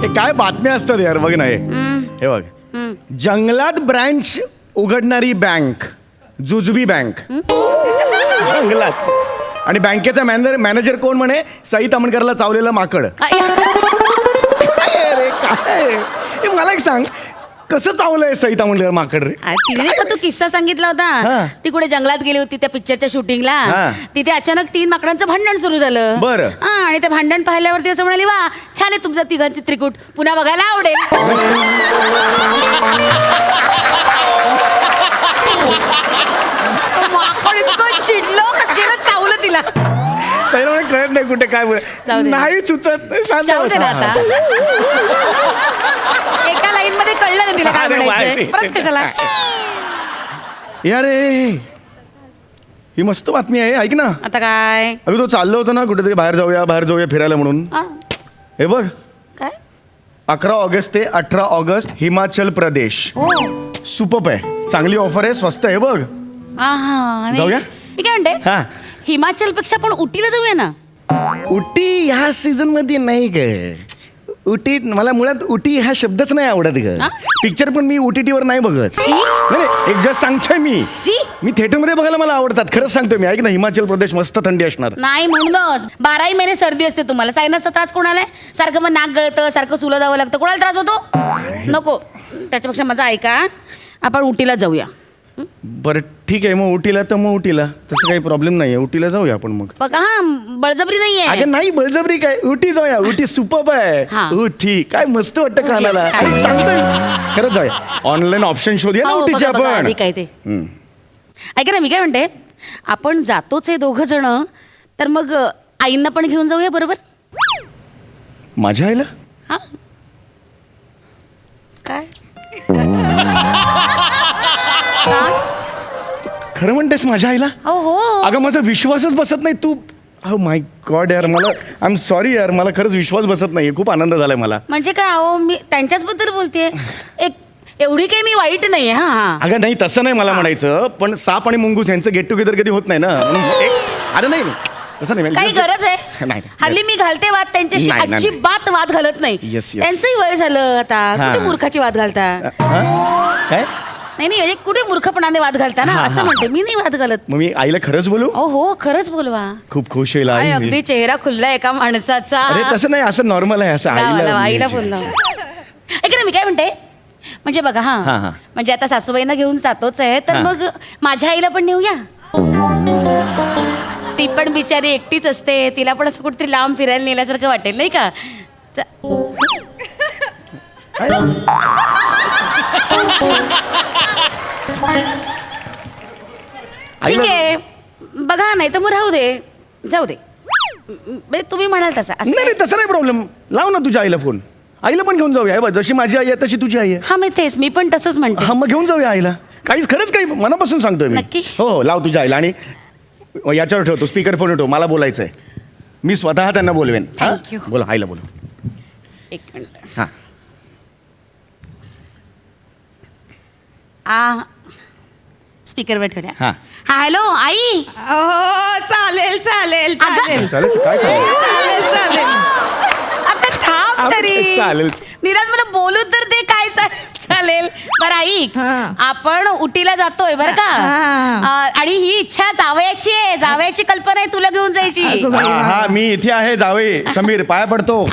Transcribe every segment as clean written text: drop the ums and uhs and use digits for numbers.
हे काय बातम्या असतात यार, बघ ना हे बघ. जंगलात ब्रँच उघडणारी बँक, जुजबी बँक. जंगलात. आणि बँकेचा मॅनेजर कोण म्हणे? सई तामणकरला चावलेलं माकड. अरे काय मला एक सांग, कसं चावलंय सई तामणकर माकड रे? तिने का तू किस्सा सांगितला होता, ती कुठे जंगलात गेली होती त्या पिक्चरच्या शूटिंगला. तिथे अचानक 3 माकडांचं भांडण सुरू झालं. बरं. आणि ते भांडण पाहिल्यावरती असं म्हणाली, वा छान आहे तुमचं तिघांची त्रिकूट, पुन्हा बघायला आवडेल. माकड इतकं चिडलं, गेलं चावलं तिला. सई तामणकर कळत नाही कुठे काय नाही सुचत. जाऊ दे ना आता. एका लाईन मध्ये कळलं ना तिला काय म्हणायचंय. परत कशाला? यार ही मस्त बातमी आहे, ऐक ना. आता काय? अगं तो चाललो होतो ना कुठेतरी बाहेर जाऊया फिरायला म्हणून. हे बघ, काय 11 ऑगस्ट ते 18 ऑगस्ट हिमाचल प्रदेश. सुपर्ब आहे, चांगली ऑफर आहे, स्वस्त आहे बघ. जाऊया? मी काय म्हणते, हा. हिमाचल पेक्षा पण उटीला जाऊया ना. उटी ह्या सीझन मध्ये नाही ग. उटी मला मुळात उटी हा शब्दच नाही आवडत ग. पिक्चर पण मी OTT-वर नाही बघत. नाही एक जस्ट सांगतोय मी थिएटरमध्ये बघायला मला आवडतात, खरंच सांगतोय मी. ऐक ना, हिमाचल प्रदेश मस्त थंडी असणार. नाही म्हणूनच 12 महिने सर्दी असते तुम्हाला. सायनसचा त्रास कोणाला आहे? सारखं मग नाक गळतं, सारखं सुलं जावं लागतं, कोणाला त्रास होतो? नको. त्याच्यापेक्षा माझं ऐका, आपण उटीला जाऊया. बरं ठीक आहे, मग उटीला तर मग उटीला, तसं काही प्रॉब्लेम नाही आहे. उटीला जाऊया आपण मग. बघा हा, बळजबरी नाहीये. अगं नाही बळजबरी काय, उटी जाऊया. उटी सुपर्ब आहे. उटी काय मस्त वाटतं कानाला. सांगतोय खरंच जाऊया. ऑनलाईन ऑप्शन शोधूया ना उटीचे आपण. काय ते ऐका ना, मी काय म्हणते, आपण जातोच आहे 2 जण, तर मग आईंना पण घेऊन जाऊया बरोबर. माझ्या आईला? हा काय खरं म्हणतेस माझ्या आईला? हो. अगं माझा विश्वासच बसत नाही. तू हो माय गॉड यार, मला आय एम सॉरी यार, मला खरंच विश्वास बसत नाही. खूप आनंद झालाय मला. म्हणजे काय हो, मी त्यांच्याच बद्दल बोलतेय. एवढी काही मी वाईट नाहीये. हा अगं नाही तसं नाही मला म्हणायचं, पण साप आणि मुंगूस यांचं गेट टुगेदर कधी होत नाही ना. अरे नाही तसं नाही. काही गरज आहे? हल्ली मी घालते वाद त्यांच्याशी, अजिबात वाद घालत नाही. त्यांचंही वय झालं आता, कुठे मूर्खाची वाद घालता? काय? नाही म्हणजे कुठे मूर्खपणाने वाद घालता ना, असं म्हणते मी. नाही वाद घालत. मग मी आईला खरंच बोलू? हो खरंच बोलवा. खूप खुश होईल आई. अगदी चेहरा खुलला एका माणसाचा. अरे तसं नाही, असं नॉर्मल आहे. असं आईला बोलला. ऐक ना, मी काय म्हणते, म्हणजे बघा हा, म्हणजे आता सासूबाईंना घेऊन जातोच आहे, तर मग माझ्या आईला पण नेऊया. ती पण बिचारी एकटीच असते, तिला पण असं कुठेतरी लांब फिरायला नेल्यासारखं वाटेल नाही का? ठीक आहे बघा, नाही तर मग राहू दे, जाऊ दे. तुम्ही म्हणाल तसा. नाही तसं नाही प्रॉब्लेम. लाव ना तुझ्या आईला फोन. आईला पण घेऊन जाऊया. जशी माझी आई आहे तशी तुझी आई आहे. हा मी तेच, मी पण तसंच म्हणते. हा मग घेऊन जाऊया आईला. काहीच खरंच काही मनापासून सांगतोय मी. नक्की? हो लाव तुझ्या आईला. आणि याच्यावर ठेवतो, स्पीकर फोन ठेवतो, मला बोलायचंय. मी स्वतः त्यांना बोलवेन. बोला आईला बोला. एक मिनिट. स्पीकरवर ठेवल्या. हा हॅलो आई. चालेल चालेल चालेल चालेल काय चालेल. आता थांब तरी. चालेल. निराज मला बोलू तर ते काय चालेल. बरं आई, आपण उटीला जातोय बरं का, आणि ही इच्छा जावयाची आहे. जावयाची कल्पना आहे तुला घेऊन जायची. हा मी इथे आहे जावे. समीर पाया पडतो.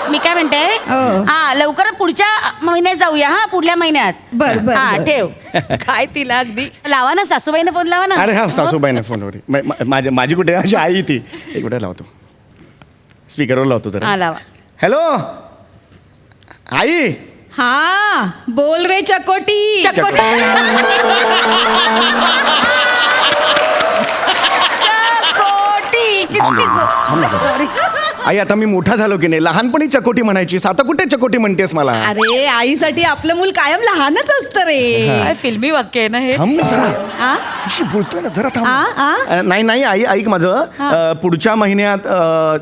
मी काय म्हणते, लवकर पुढच्या महिन्यात जाऊया. हा पुढल्या महिन्यात. बर ठेव. काय तिला अगदी लावा ना, सासूबाईने फोन लावा ना. अरे हा सासूबाईने फोनवर. माझी कुठे माझी आई ती. एक कुठे लावतो, स्पीकरवर लावतो तर. लावा. हॅलो आई. हा बोल रे चकोटी. सॉरी आई, आता मी मोठा झालो की नाही. लहानपणी चकोटी म्हणायचीस, आता कुठे चकोटी म्हणतेस मला? अरे आईसाठी आपलं मूल कायम लहानच असतं रे. काय फिल्मी वाक्य आहे ना हे. थांब जरा, अशी बोलतोय ना जरा थांब. नाही आई ऐक माझं. पुढच्या महिन्यात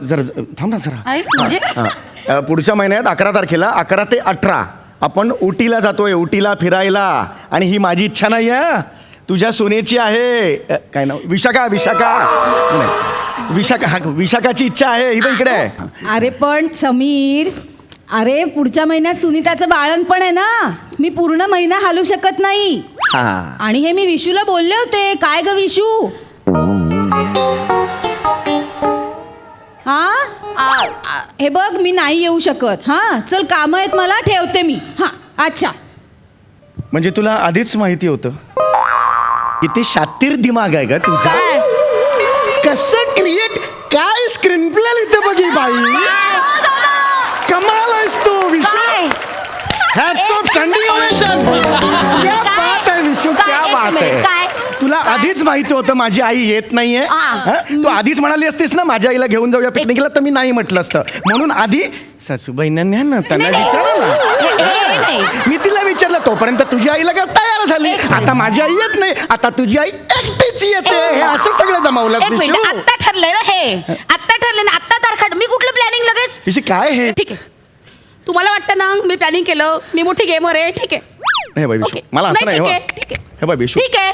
जरा थांब ना जरा. पुढच्या महिन्यात 11 तारखेला 11 ते 18 आपण उटीला जातोय. उटीला फिरायला. आणि ही माझी इच्छा नाही आहे, तुझ्या सोनेची आहे काय नाव विशाखा नाही विशाखाची इच्छा आहे ही पण इकडे आहे. अरे पण समीर, अरे पुढच्या महिन्यात सुनीताचं बाळणपण आहे ना, मी पूर्ण महिना हालू शकत नाही. हा आणि हे मी विशूला बोलले होते. काय ग विशू? हे बघ मी नाही येऊ शकत. हा चल, काम आहेत मला, ठेवते मी. हा अच्छा. म्हणजे तुला आधीच माहिती होतं? किती शातीर दिमाग आहे का तुझा? कसं क्रिएट काय स्क्रीन प्ले लिहिते बघी बाई. कमाल आहेस तू Vishu. Hats off standing ovation. क्या बात आहे विशू, क्या बात आहे. तुला आधीच माहिती होतं माझी आई येत नाहीये. तू आधीच म्हणाली असतीस ना माझ्या आईला घेऊन जाऊया पिकनिकला, तर मी नाही म्हटलं असतं. म्हणून आधी सासूबाईंना न्या ना, त्यांना विचारलं. मी तिला विचारलं तोपर्यंत तुझी आईला काय तयार झाली. आता माझी आई येत नाही, आता तुझी आई एकटीच येते. हे असं सगळं जमावलं. आता ठरलंय ना हे, आता ठरलंय ना, आता तारखा. मी कुठलं प्लॅनिंग लगेच? विषय काय हे? ठीक आहे, तुम्हाला वाटतं ना मी प्लॅनिंग केलं, मी मोठी गेमर आहे. ठीक आहे. हे बाई विशू, मला असं नाही. ठीक हो. आहे, ठीक आहे. हे बाई विशू, ठीक आहे,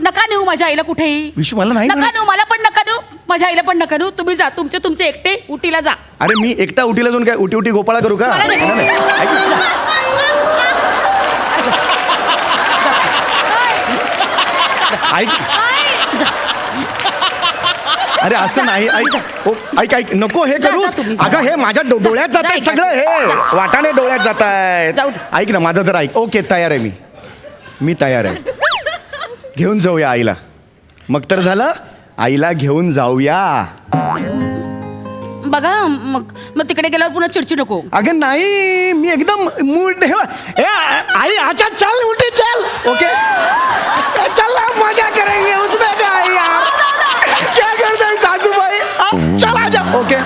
नका नेऊ माझ्या आईला कुठेही. विशू मला नाही नका म्हणायचं. नेऊ, मला पण नका नेऊ, माझ्या आईला पण नका नेऊ. तुम्ही जा, तुमचे एकटे उटीला जा. अरे मी एकटा उटीला जाऊन काय उटी गोपाळा करू का? मला नाही. नाही, ऐक ना. ऐक अरे असं नाही. ऐक नको हे करू. तुम्ही जा. अगं हे माझ्या डोळ्यात जात आहेत जा, सगळं. हे वाटाणे डोळ्यात जात आहेत. जाऊ दे. ऐक ना माझं जर ऐक. ओके तयार आहे मी तयार आहे. घेऊन जाऊया आईला. मग तर झालं, आईला घेऊन जाऊया. बघा मग तिकडे गेल्यावर पुन्हा चिडचिड नको. अगं नाही, मी एकदम मूड आई अच्छा चल उठे चल. ओके चल मजा करेंगे उसमें क्या है यार. क्या करता है सासूबाई. चल आजा. ओके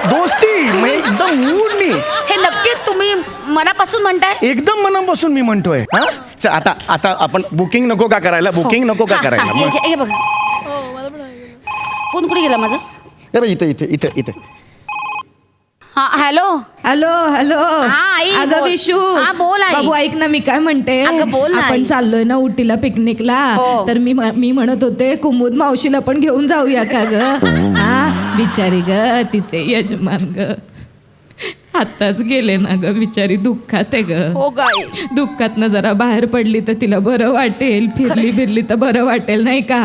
दोस्ती मैं एकदम मूड नाही. हे नक्की तुम्ही मनापासून म्हणताय? एकदम मनापासून मी म्हणतोय. हा चल आता आपण बुकिंग नको का करायला. बुकिंग नको का करायला. मग हे बघा, फोन कुठे गेला माझा? हे बघ इथे. हा हॅलो. हा आई, अगं बोल. विशू. हा, बोल आई. बाबू ऐक ना, मी काय म्हणते. अगं, बोल ना, आपण आई. चाललोय ना उटीला पिकनिकला. हो. तर मी म्हणत होते कुमुद मावशीला पण घेऊन जाऊया का ग. हा बिचारी ग, तिचे यजमान ग आत्ताच गेले ना ग. बिचारी दुःखात आहे ग. हो गाई. दुःखातनं जरा बाहेर पडली तर तिला बरं वाटेल. फिरली तर बरं वाटेल नाही का.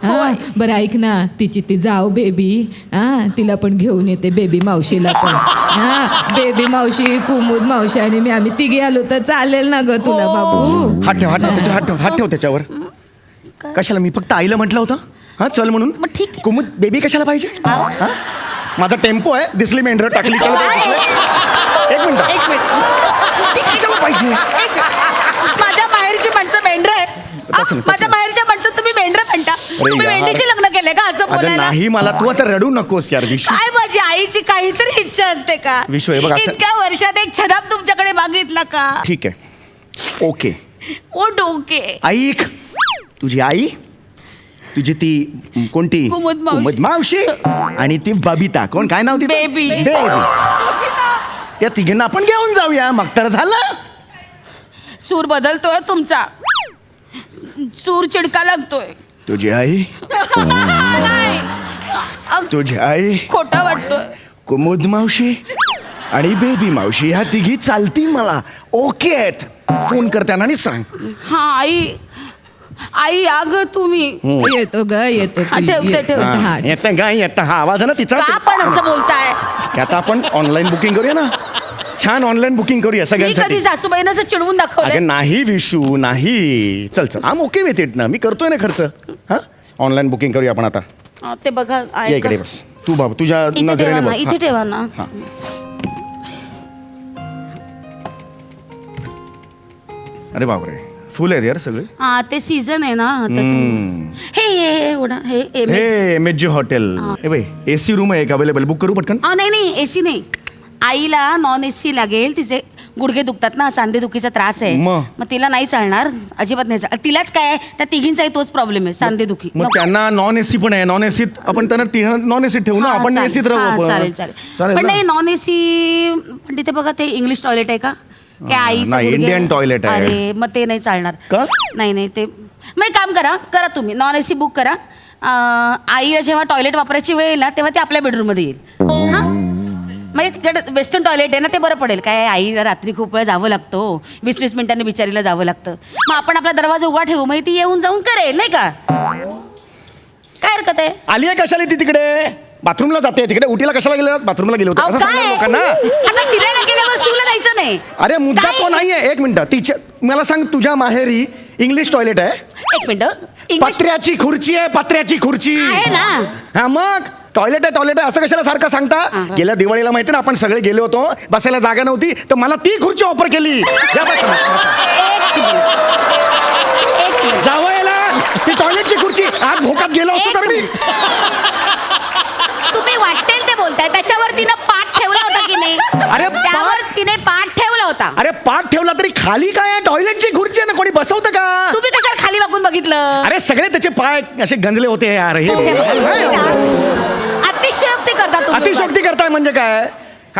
हा बरं ऐक ना, तिची ती जाऊ बेबी. हा तिला पण घेऊन येते, बेबी मावशीला पण. हा बेबी मावशी, कुमुद मावशी आणि आम्ही तिघी आलो तर चालेल ना ग तुला बाबू. हात ठेव त्याच्यावर. कशाला? मी फक्त आईला म्हटलं होतं हा चल म्हणून. मग ठीक आहे. कुमुद बेबी कशाला पाहिजे. हा? माझा टेम्पो आहे, दिसली मेंढर टाकली. चल एक मिनिट कशाला पाहिजे. माझ्या बाहेरची माणसं मेंढर आहे. तसं नाही. माझ्या बाहेरच्या माणसं तुम्ही मेंढर म्हणता. तुम्ही यार. मेंढीची लग्न केले का असं अगं बोलायला? नाही, मला तू आता रडू नकोस यार विशू. काय माझी आईची काहीतरी इच्छा असते का? विश्व, हे बघ असं- इतक्या वर्षात एक छदाम तुमच्याकडे मागितला का? ठीक आहे ओके. ओ डोके. ऐक, तुझी आई, तुझी ती कोणती कुमुद मावशी आणि ती बबिता. कोण काय नाव तिचं? बेबी. त्या तिघींना आपण घेऊन जाऊया. मग तर झालं. सूर बदलतोय तुमचा, सूर चिडका लागतोय. तुझी आई, नाही, तुझी आई, खोटा वाटतोय. कुमुद मावशी आणि बेबी मावशी ह्या तिघी चालतील मला. ओके आहेत. फोन करताना आणि सांग. हा आई अग तुम्ही. येतो ग येतो. हा, ठेव. हा. येतं काय येतं. हा आवाज आहे ना तिचा. का पण असं बोलताय? की आता आपण ऑनलाईन बुकिंग करूया ना. छान ऑनलाईन बुकिंग करूया मी सगळ्यांसाठी. कधी सासूबाईंना असं चिडवून दाखवलंय? अगं नाही विशू नाही. चल आम ओके विथ इट ना. मी करतोय ना खर्च. हा ऑनलाईन बुकिंग करूया आपण आता. ते बघा या इकडे बस. तू बाबा तुझ्या इथे ठेवा नजरेने ना, बघ. इथे ठेवा ना. हा. अरे बापरे, फुल आहेत यार सगळे. हा ते सीझन आहे ना त्याच्यामुळे. हे ओढा हे हे मेजी हॉटेल. हे बाई एसी रूम आहे एक अवेलेबल. बुक करू पटकन. नाही एसी नाही. आईला नॉन एसी लागेल. तिचे गुडघे दुखतात ना, सांधेदुखीचा त्रास आहे. मग तिला नाही चालणार, अजिबात नाही चालणार. तिलाच काय आहे, त्या तिघींचाही तोच प्रॉब्लेम आहे, सांधेदुखी. मग त्यांना नॉन एसी पण आहे. नॉन एसीत आपण त्यांना नॉन एसीत ठेवू ना. आपण एसीत राहू. चालेल पण चालेल नाही नॉन एसी. पण तिथे बघा ते इंग्लिश टॉयलेट आहे का? काय आईचं नाही, गुडघे- इंडियन टॉयलेट आहे. अरे मग ते नाही चालणार का? नाही ते मग एक काम करा तुम्ही नॉन AC बुक करा. आईला जेव्हा टॉयलेट वापरायची वेळ येईल ना तेव्हा ते आपल्या बेडरूममध्ये येईल. हां म्हणजे तिकडे वेस्टर्न टॉयलेट आहे ना ते बरं पडेल. काय आईला रात्री खूप वेळ जावं लागतो 20-20 मिनिटांनी बिचारीला जावं लागतं. मग आपण आपला दरवाजा उघडा ठेवू मग ती येऊन जाऊन करेल नाही का. काय हरकत आहे. आली आहे कशाला ती तिकडे बाथरूमला जाते तिकडे. उटीला कशाला गेले बाथरूमला गेले होते अहो, असं काय सांगा लोकांना. आता फिरायला गेल्यावर सुला जायचं नाही. अरे मुद्दा काय? तो नाहीये. एक मिनिट तिच्या मला सांग तुझ्या माहेरी इंग्लिश टॉयलेट आहे. एक मिनिट पत्र्याची खुर्ची आहे पत्र्याची खुर्ची आहे ना. हा मग टॉयलेट आहे असं कशाला सारखं सांगता. गेल्या दिवाळीला माहिती ना आपण सगळे गेलो होतो बसायला जागा नव्हती तर मला ती खुर्ची ऑफर केली. या बस. जावयाला ती टॉयलेटची खुर्ची आज भोकात गेलो असतो तर मी. तुम्ही वाटेल ते बोलताय त्याच्यावर तिनं पाठ ठेवला होता की नाही. अरे त्यावर तिने पाठ ठेवला होता. अरे पाठ ठेवला तरी खाली काय आहे टॉयलेटची खुर्ची आहे ना कोणी बसवतं का. तुम्ही कशाला खाली वाकून बघितलं. अरे सगळे त्याचे पाय असे गंजले होते यार. हे अतिशयोक्ती करता तुम्ही. अतिशोक्ती करताय म्हणजे काय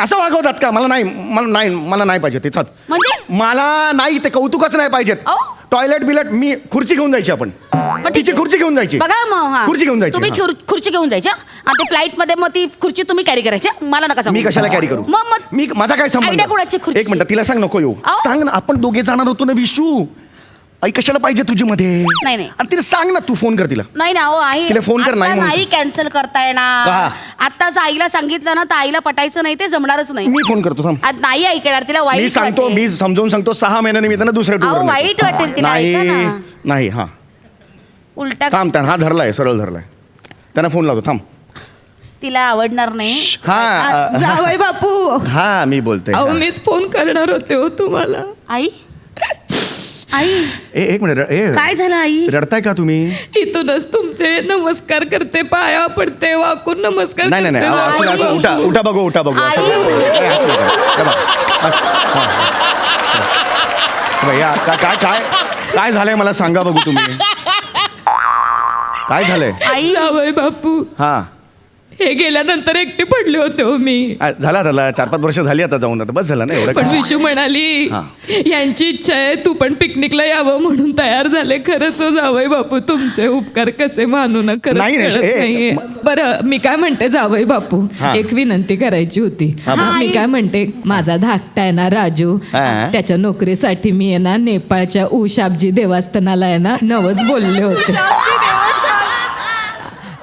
असं वागवतात का. मला नाही पाहिजे ते चल. म्हणजे मला नाही ते कौतुकच नाही पाहिजेत. अहो. टॉयलेट बिलेट मी खुर्ची घेऊन जायची आपण तिची खुर्ची घेऊन जायची. बघा मग हा. खुर्ची घेऊन जायची, तुम्ही हा. खुर्ची घेऊन जायच्या आणि ते फ्लाईट मध्ये मग ती खुर्ची तुम्ही कॅरी करायच्या. मला नका सांगू. मी कशाला कॅरी करू. मग मी माझा काय आयडिया कोणाची संबंध. खुर्ची? एक मिनिट तिला सांग नको येऊ. अहो. सांग ना आपण दोघे जाणार होतो ना विशू. आई कशाला पाहिजे तुझी मध्ये. नाही. आणि तिला सांग ना तू फोन कर तिला. नाही ना. आई तिला फोन कर, नाही म्हणून नाही कॅन्सल करता येणार. का? आताच आईला सांगितलं ना तर आईला पटायचं नाही ते जमणारच नाही. मी फोन करतो थांब. आज नाही ऐकणार तिला मी वाईट सांगतो वाटेल. मी समजावून सांगतो 6 महिन्यांनी मी त्यांना दुसऱ्या अहो, टूर वाईट वाटेल तिला, ऐका नाही ना. नाही हा उलटा थांब हा धरलाय सरळ धरलाय त्यांना फोन लावतो थांब. तिला आवडणार नाही. हा जावई बापू हा मी बोलते अहो हा. मीच फोन करणार होते हो तुम्हाला. आई आई एक मिनिट काय झालं आई. रडताय का तुम्ही. इथूनच तुमचे नमस्कार करते पाया पडते वाकून नमस्कार नाही नाही करते. नाही असं असं उठा बघू आई. अरे, असं नका. हे बघ, असं, हा. हे बघ, या, काय काय काय झालंय मला सांगा बघू तुम्ही. काय झालंय. आई जावई बापू हा हे गेल्यानंतर एकटी पडले होते हो मी. झाला 4-5 वर्ष झाली आता जाऊन आता बस झालं ना एवढं पण काय. विशू म्हणाली हा. यांची इच्छा आहे तू पण पिकनिकला यावं म्हणून तयार झाले. खरंच हो जावई बापू तुमचे उपकार कसे मानू ना खरंच नाही, कळत ए, नाहीये. बरं मी काय म्हणते जावई बापू हा. एक विनंती करायची होती. हा, हा, मी काय म्हणते माझा धाकटा आहे ना राजू हा. त्याच्या नोकरीसाठी मी आहे ना नेपाळच्या उशाबजी देवस्थानाला आहे ना नवस बोलले होते.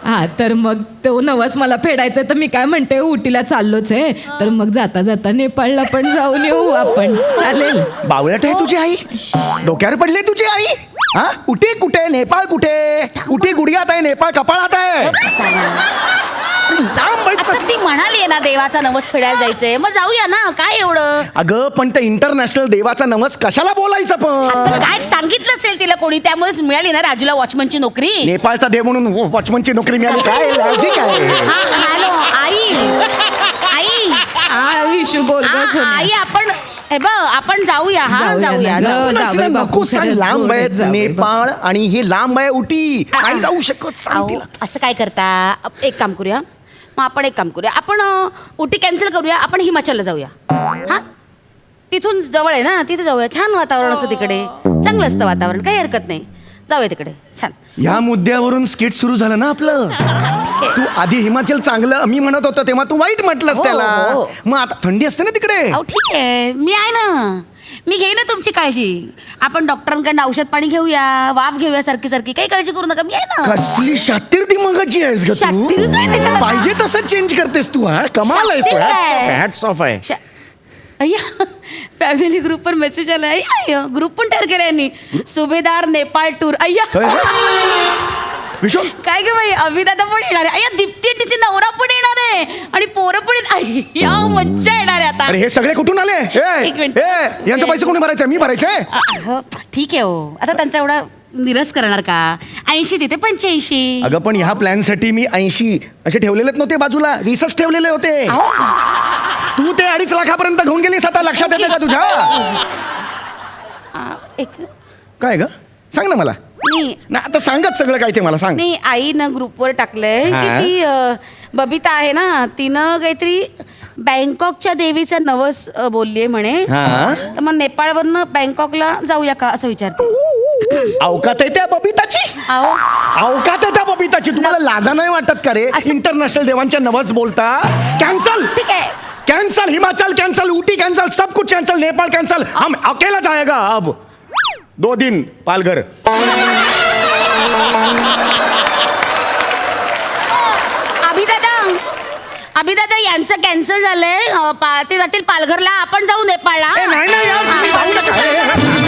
हा तर मग तो नवस मला फेडायचा तर मी काय म्हणते उटीला चाललोच आहे तर मग जाता जाता नेपाळला पण जाऊन येऊ आपण. चालेल. बावळट आहे तुझी आई. डोक्यावर पडली तुझी आई. हा उटी कुठे नेपाळ कुठे. उटी गुडघ्यात आहे नेपाळ कपाळात आहे. लांब आहेत आता ना. ती म्हणाली ना देवाचा नवस फेडायला जायचंय मग जाऊया ना काय एवढं. अगं पण ते इंटरनॅशनल देवाचा नवस कशाला बोलायचं पण पण. काय सांगितलं असेल तिला कोणी त्यामुळेच मिळाली ना राजूला वॉचमनची नोकरी. नेपाळचा देव म्हणून वॉचमनची नोकरी मिळाली काय लॉजिक आहे. हा हॅलो आई आई आ विशू बोल गं सोन्या. आई आपण हे बघ आपण जाऊया हा जाऊया ना. जाऊया. जावई नसलं, बापू, नको सांग. खरंच लांब बोलत आहेत जावई नेपाळ आणि हे लांब आहे उटी. नाही जाऊ शकत सांग अहो, तिला. असं काय करता एक काम करूया मग आपण एक काम करूया आपण उटी कॅन्सल करूया आपण हिमाचलला जाऊया. हा तिथून जवळ आहे ना तिथे जाऊया. छान वातावरण असतं तिकडे चांगलं असतं वातावरण काही हरकत नाही जाऊया तिकडे छान. या मुद्द्यावरून स्किट सुरू झालं ना आपलं. तू आधी हिमाचल चांगलं मी म्हणत होतो तेव्हा तू वाईट म्हटलंस हो, त्याला. हो. मग आता थंडी असते ना तिकडे. अहो ठीक आहे मी आहे ना मी घेईन ना तुमची काळजी. आपण डॉक्टरांकडनं औषध पाणी घेऊया वाफ घेऊया सारखी सारखी काही काळजी करू नका मी आहे ना. कसली शातीर दिमागाची आहेस ग तू. शातीर काय त्याच्यात? पाहिजे तसं चेंज करतेस तू. हा कमाल आहेस तू. शातीर काय? हॅट्स ऑफ आहे. अय्या फॅमिली ग्रुपवर मेसेज आला अय्या ग्रुप पण तयार केला यांनी. सुभेदार नेपाळ टूर. अय्या विशू काय ग बाई अभिदादा पण येणार आहे. अय्या दीप्ती आणि तिचे नवरा पण येणार आहे आणि पोरं पण अय्या मज्जा येणार आहे आता. अरे हे सगळे कुठून आले. एक मिनिट. यांचा पैसे कोणी भरायचे मी भरायचे. अहो, ठीक आहे हो आता त्यांचा एवढा निरस करणार का. 80 तिथे 85. अगं पण ह्या प्लॅन साठी मी 80 असे ठेवलेलेच नव्हते बाजूला 20च ठेवलेले होते. तू ते 2.5 लाखापर्यंत घेऊन गेलीस आता लक्षात येते का तुझ्या. एक काय ग सांग ना मला. नाही ना आता सांगत सगळं काय ते मला सांग. नाही आईनं ग्रुपवर टाकलंय की हा. ती बबिता आहे ना तिनं काहीतरी बँकॉकच्या देवीचं नवस बोलली आहे म्हणे. हा. तर मग नेपाळवरनं बँकॉकला जाऊया का असं विचारते. अवकात आहे त्या बबिताची, अहो अवकात आहे त्या बबिताची. तुम्हाला लाजा नाही वाटत का रे असं- इंटरनॅशनल देवांच्या नवस बोलता? कॅन्सल, ठीक आहे. Cancel, Himachal cancel, Ooty cancel, सब कुछ कैंसल, नेपाल कैंसल. हम अकेला जाएगा अब 2 दिन पालघर. अभिदादा यांचं कॅन्सल झालंय. ते जातील पालघरला, आपण जाऊ नेपाळला. ए, नाही यार, तुम्ही जाऊ नका.